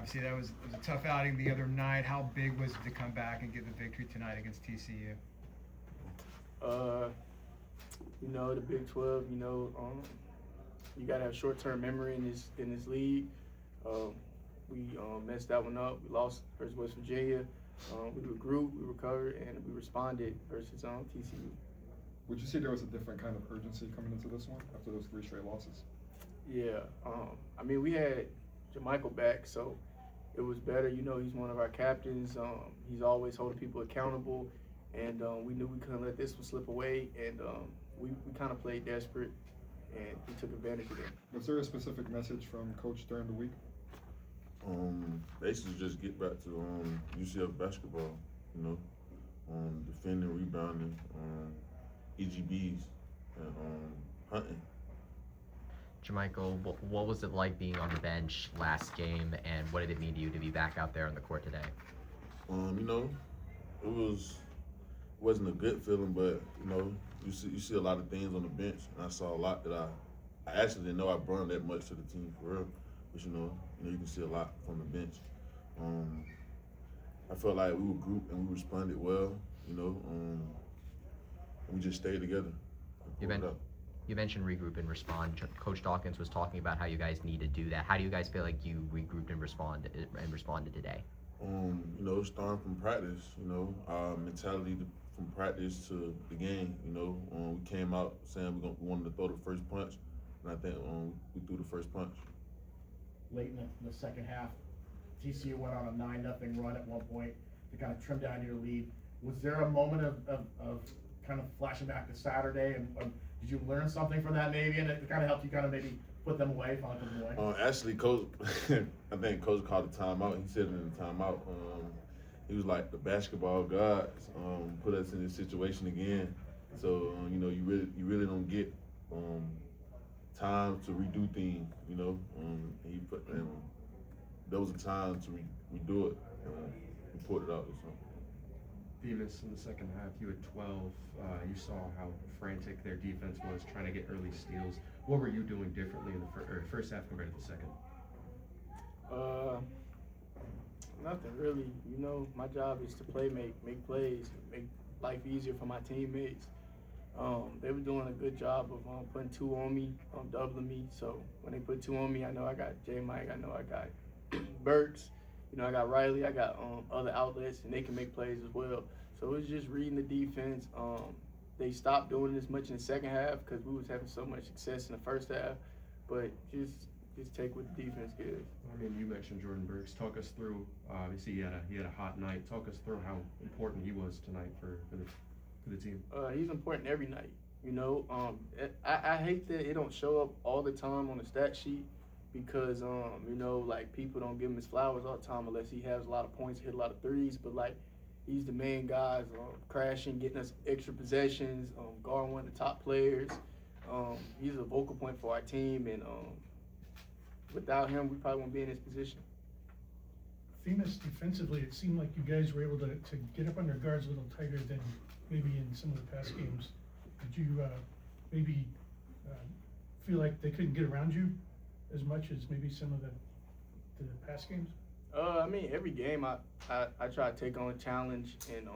Obviously, it was a tough outing the other night. How big was it to come back and get the victory tonight against TCU? The Big 12, you gotta have short-term memory in this league. We messed that one up. We lost versus West Virginia. We regrouped, we recovered, and we responded versus TCU. Would you say there was a different kind of urgency coming into this one after those 3 straight losses? Yeah, we had Jamichael back, so it was better. He's one of our captains. He's always holding people accountable, and we knew we couldn't let this one slip away, and we kind of played desperate, and we took advantage of it. Was there a specific message from Coach during the week? Basically just get back to UCF basketball, defending, rebounding, EGBs, and hunting. Jamichael, what was it like being on the bench last game, and what did it mean to you to be back out there on the court today? It wasn't a good feeling, but you see a lot of things on the bench, and I saw a lot that I actually didn't know I brought that much to the team for real. But you can see a lot from the bench. I felt like we were grouped and we responded well, and we just stayed together. You mentioned regroup and respond. Coach Dawkins was talking about how you guys need to do that. How do you guys feel like you regrouped and responded today? Starting from practice, our mentality from practice to the game, we came out saying we wanted to throw the first punch, and I think we threw the first punch. Late in the second half, TCU went on a 9-0 run at one point to kind of trim down your lead. Was there a moment of kind of flashing back to Saturday, and did you learn something from that maybe, and it kind of helped you kind of maybe put them away, finally put them away? Actually, Coach, I think Coach called a timeout. He said it in the timeout. He was like, the basketball gods put us in this situation again. So you really don't get time to redo things. He put there was a time to redo it. He put it out. So. Themus, in the second half, you had 12. You saw how frantic their defense was trying to get early steals. What were you doing differently in the first half compared to the second? Nothing really. My job is to make plays, make life easier for my teammates. They were doing a good job of putting 2 on me, doubling me. So when they put 2 on me, I know I got J-Mike, I know I got Burks, I got Riley, I got other outlets, and they can make plays as well. So it was just reading the defense. They stopped doing it as much in the second half because we was having so much success in the first half. But just take what the defense gives. You mentioned Jordan Burks. Talk us through. Obviously, he had a hot night. Talk us through how important he was tonight for the team. He's important every night. I hate that it don't show up all the time on the stat sheet because people don't give him his flowers all the time unless he has a lot of points, hit a lot of threes. But he's the main guy, crashing, getting us extra possessions, guarding one of the top players. He's a vocal point for our team, and without him, we probably won't be in this position. Themus, defensively, it seemed like you guys were able to get up on your guards a little tighter than maybe in some of the past games. Did you maybe feel like they couldn't get around you as much as maybe some of the past games? Every game I try to take on a challenge and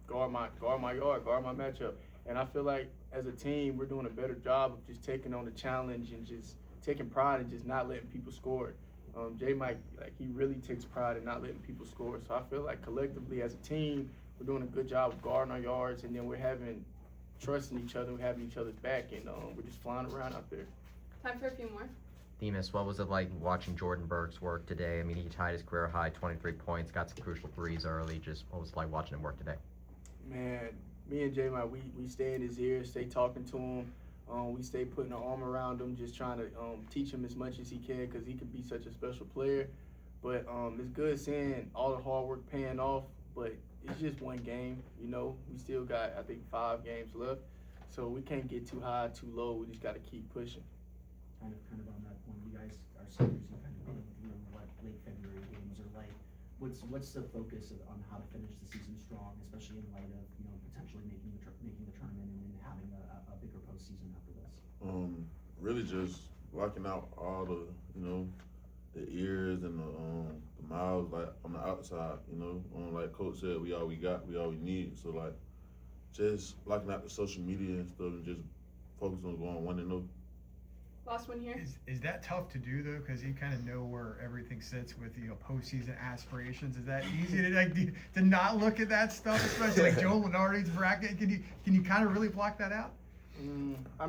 guard my yard, guard my matchup. And I feel like as a team, we're doing a better job of just taking on the challenge and just taking pride in just not letting people score. J-Mike, he really takes pride in not letting people score. So I feel like collectively as a team, we're doing a good job of guarding our yards, and then we're having trust in each other, we're having each other's back, and we're just flying around out there. Time for a few more. Themus, what was it like watching Jordan Burks work today? He tied his career high, 23 points, got some crucial threes early. Just what was it like watching him work today? Man, me and J-Mike, we stay in his ear, stay talking to him. We stay putting our arm around him, just trying to teach him as much as he can because he could be such a special player. But it's good seeing all the hard work paying off, but it's just one game, We still got, I think, 5 games left. So we can't get too high, too low. We just got to keep pushing. Kind of on that point, you guys are seniors and kind of dealing with what late February games are like. What's the focus on how to finish the season strong, especially in light of potentially making the tournament and having a bigger postseason after this? Really just blocking out all the the ears and the Miles, like, on the outside, you know, like Coach said, we all we got, we all we need. So, like, just blocking out the social media and stuff and just focus on going 1-0. Last one here. Is that tough to do though? Because you kind of know where everything sits with postseason aspirations. Is that easy to not look at that stuff, especially like Joe Lenardi's bracket? Can you kind of really block that out? I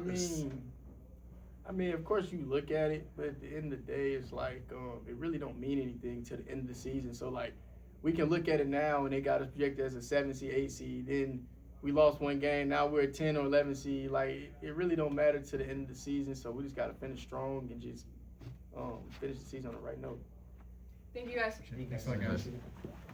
mean, of course you look at it, but at the end of the day, it's like it really don't mean anything to the end of the season. So like, we can look at it now, and they got us projected as a 7 seed, 8 seed. Then we lost one game. Now we're a 10 or 11 seed. Like, it really don't matter to the end of the season. So we just got to finish strong and just finish the season on the right note. Thank you guys. Thanks a lot, guys.